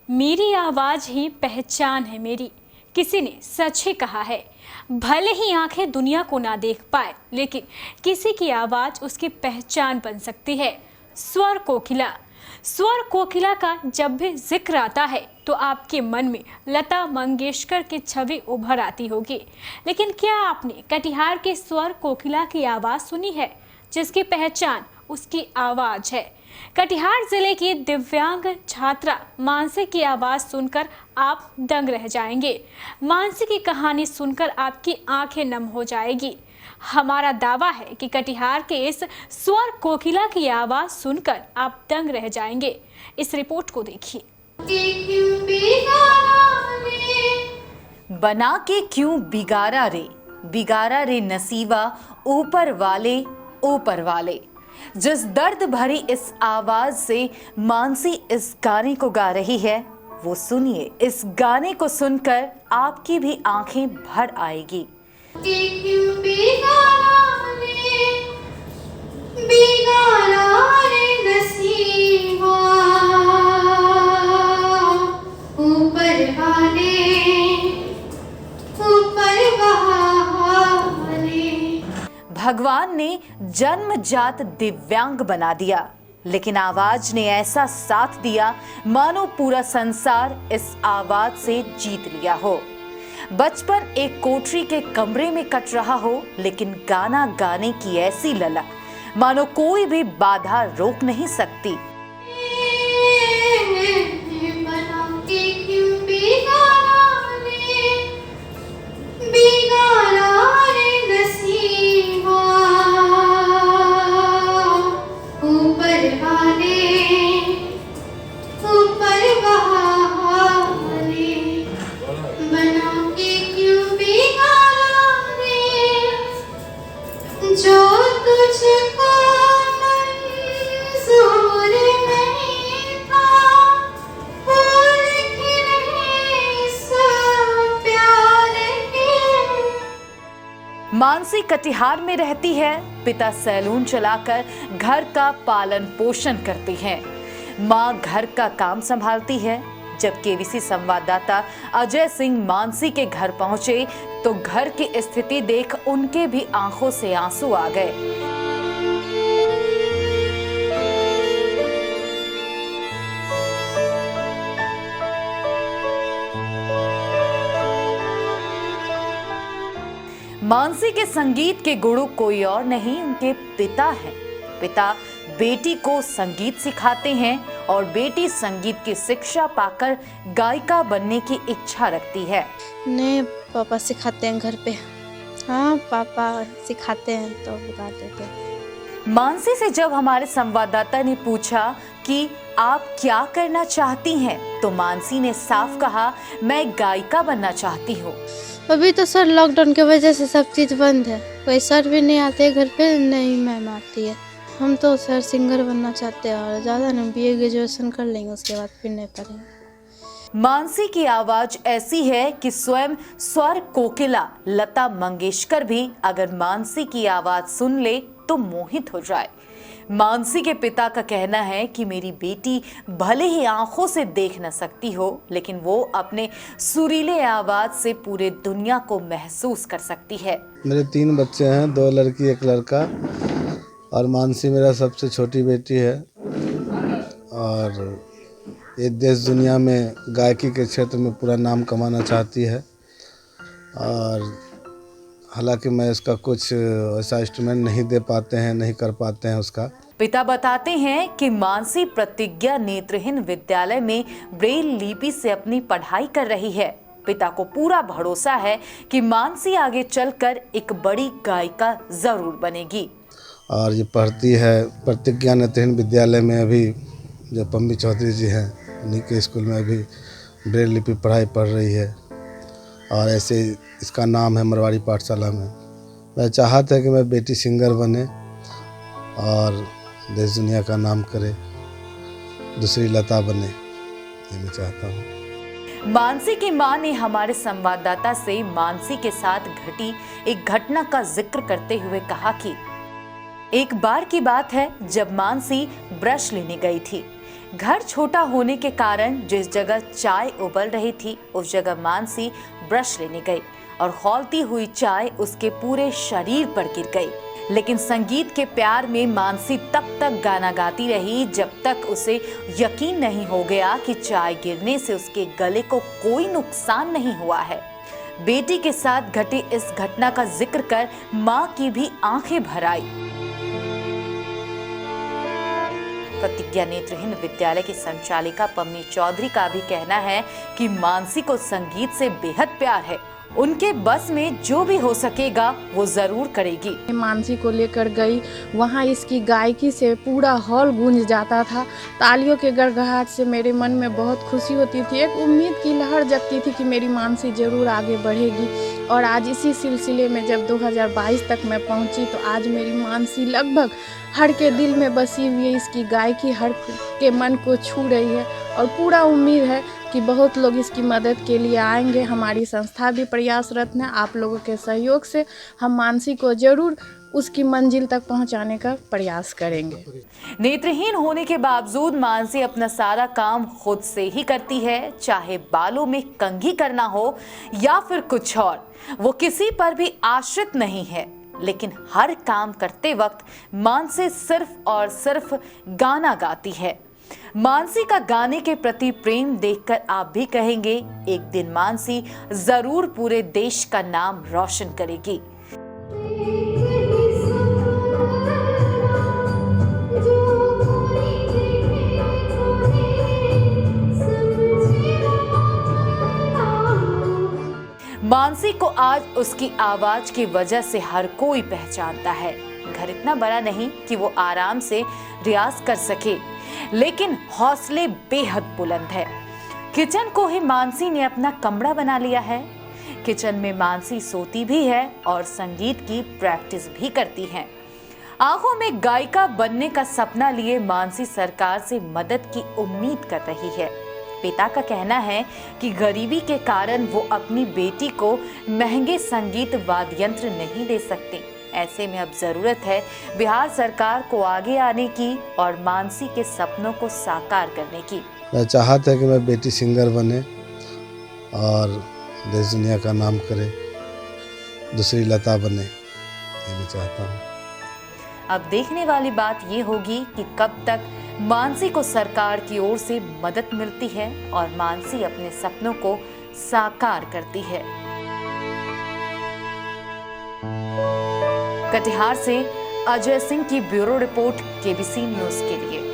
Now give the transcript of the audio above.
मेरी आवाज़ ही पहचान है मेरी, किसी ने सच ही कहा है। भले ही आंखें दुनिया को ना देख पाए, लेकिन किसी की आवाज़ उसकी पहचान बन सकती है। स्वर कोकिला। स्वर कोकिला का जब भी जिक्र आता है तो आपके मन में लता मंगेशकर की छवि उभर आती होगी। लेकिन क्या आपने कटिहार के स्वर कोकिला की आवाज़ सुनी है, जिसकी पहचान उसकी आवाज़ है? कटिहार जिले की दिव्यांग छात्रा मानसी की आवाज़ सुनकर आप दंग रह जाएंगे। मानसी की कहानी सुनकर आपकी आंखें नम हो जाएगी। हमारा दावा है कि कटिहार के इस स्वर कोकिला की आवाज़ सुनकर आप दंग रह जाएंगे। इस रिपोर्ट को देखिए। बना के क्यों बिगाड़ा रे नसीबा ऊपर वाले। जिस दर्द भरी इस आवाज से मानसी इस गाने को गा रही है, वो सुनिए। इस गाने को सुनकर आपकी भी आंखें भर आएगी। भगवान ने जन्मजात दिव्यांग बना दिया, लेकिन आवाज ने ऐसा साथ दिया मानो पूरा संसार इस आवाज से जीत लिया हो। बचपन एक कोठरी के कमरे में कट रहा हो, लेकिन गाना गाने की ऐसी ललक मानो कोई भी बाधा रोक नहीं सकती। मानसी कटिहार में रहती है। पिता सैलून चलाकर घर का पालन पोषण करते हैं। मां घर का काम संभालती है। जब केवीसी संवाददाता अजय सिंह मानसी के घर पहुंचे तो घर की स्थिति देख उनके भी आंखों से आंसू आ गए। मानसी के संगीत के गुरु कोई और नहीं, उनके पिता हैं। पिता बेटी को संगीत सिखाते हैं और बेटी संगीत की शिक्षा पाकर गायिका बनने की इच्छा रखती है। नहीं, पापा सिखाते हैं घर पे। हाँ, पापा सिखाते हैं तो बता देते हैं। मानसी से जब हमारे संवाददाता ने पूछा कि आप क्या करना चाहती हैं, तो मानसी ने साफ कहा, मैं गायिका बनना चाहती हूँ। अभी तो सर लॉकडाउन की वजह से सब चीज़ बंद है, कोई सर भी नहीं आते घर पे, नहीं मैम आती है। हम तो सर सिंगर बनना चाहते हैं और ज़्यादा नहीं, बीए ग्रेजुएशन कर लेंगे, उसके बाद फिर नहीं पढ़ेंगे। मानसी की आवाज ऐसी है कि स्वयं स्वर कोकिला लता मंगेशकर भी अगर मानसी की आवाज सुन ले तो मोहित हो जाए। मानसी के पिता का कहना है कि मेरी बेटी भले ही आंखों से देख न सकती हो, लेकिन वो अपने सुरीले आवाज से पूरे दुनिया को महसूस कर सकती है। मेरे 3 बच्चे हैं, 2 लड़की 1 लड़का, और मानसी मेरा सबसे छोटी बेटी है। और ये देश दुनिया में गायकी के क्षेत्र में पूरा नाम कमाना चाहती है। और हालांकि मैं इसका कुछ ऐसा इंस्ट्रूमेंट नहीं कर पाते हैं उसका। पिता बताते हैं कि मानसी प्रतिज्ञा नेत्रहीन विद्यालय में ब्रेल लिपि से अपनी पढ़ाई कर रही है। पिता को पूरा भरोसा है कि मानसी आगे चलकर एक बड़ी गायिका जरूर बनेगी। और ये पढ़ती है प्रतिज्ञा नेत्रहीन विद्यालय में, अभी जो पम्मी चौधरी जी हैं उन्हीं के स्कूल में अभी ब्रेल लिपि पढ़ाई पढ़ रही है। और ऐसे इसका नाम है मरवाड़ी पाठशाला में। मैं चाहता है कि मैं बेटी सिंगर बने और देश दुनिया का नाम करे, दूसरी लता बने, ये मैं चाहता हूँ। मानसी की मां ने हमारे संवाददाता से मानसी के साथ घटी एक घटना का जिक्र करते हुए कहा कि एक बार की बात है जब मानसी ब्रश लेने गई थी। घर छोटा होने के कारण जिस जगह चाय उबल रही थी उस जगह मानसी ब्रश लेने गई और खौलती हुई चाय उसके पूरे शरीर पर गिर गई। लेकिन संगीत के प्यार में मानसी तब तक गाना गाती रही जब तक उसे यकीन नहीं हो गया कि चाय गिरने से उसके गले को कोई नुकसान नहीं हुआ है। बेटी के साथ घटी इस घटना का जिक्र कर मां की भी आंखें भर आई। प्रतिज्ञा नेत्रहीन विद्यालय की संचालिका पम्मी चौधरी का भी कहना है कि मानसी को संगीत से बेहद प्यार है। उनके बस में जो भी हो सकेगा वो जरूर करेगी। मानसी को लेकर गई, वहाँ इसकी गायकी से पूरा हॉल गूंज जाता था। तालियों के गड़गड़ाहट से मेरे मन में बहुत खुशी होती थी, एक उम्मीद की लहर जगती थी कि मेरी मानसी जरूर आगे बढ़ेगी। और आज इसी सिलसिले में जब 2022 तक मैं पहुंची तो आज मेरी मानसी लगभग हर के दिल में बसी हुई है। इसकी गायकी हर के मन को छू रही है और पूरा उम्मीद है कि बहुत लोग इसकी मदद के लिए आएंगे। हमारी संस्था भी प्रयासरत है। आप लोगों के सहयोग से हम मानसी को जरूर उसकी मंजिल तक पहुंचाने का प्रयास करेंगे। नेत्रहीन होने के बावजूद मानसी अपना सारा काम खुद से ही करती है, चाहे बालों में कंघी करना हो या फिर कुछ और। वो किसी पर भी आश्रित नहीं है, लेकिन हर काम करते वक्त मानसी सिर्फ और सिर्फ गाना गाती है। मानसी का गाने के प्रति प्रेम देखकर आप भी कहेंगे एक दिन मानसी जरूर पूरे देश का नाम रोशन करेगी। मानसी को आज उसकी आवाज की वजह से हर कोई पहचानता है। घर इतना बड़ा नहीं कि वो आराम से रियाज कर सके, लेकिन हौसले बेहद बुलंद है। किचन को ही मानसी ने अपना कमरा बना लिया है। किचन में मानसी सोती भी है और संगीत की प्रैक्टिस भी करती है। आंखों में गायिका बनने का सपना लिए मानसी सरकार से मदद की उम्मीद कर रही है। पिता का कहना है कि गरीबी के कारण वो अपनी बेटी को महंगे संगीत वाद्य यंत्र नहीं दे सकते। ऐसे में अब जरूरत है बिहार सरकार को आगे आने की और मानसी के सपनों को साकार करने की। मैं चाहता है कि मैं बेटी सिंगर बने और देश दुनिया का नाम करे, दूसरी लता बने, ये मैं चाहता हूँ। अब देखने वाली बात ये होगी कि कब तक मानसी को सरकार की ओर से मदद मिलती है और मानसी अपने सपनों को साकार करती है। कटिहार से अजय सिंह की ब्यूरो रिपोर्ट केबीसी न्यूज के लिए।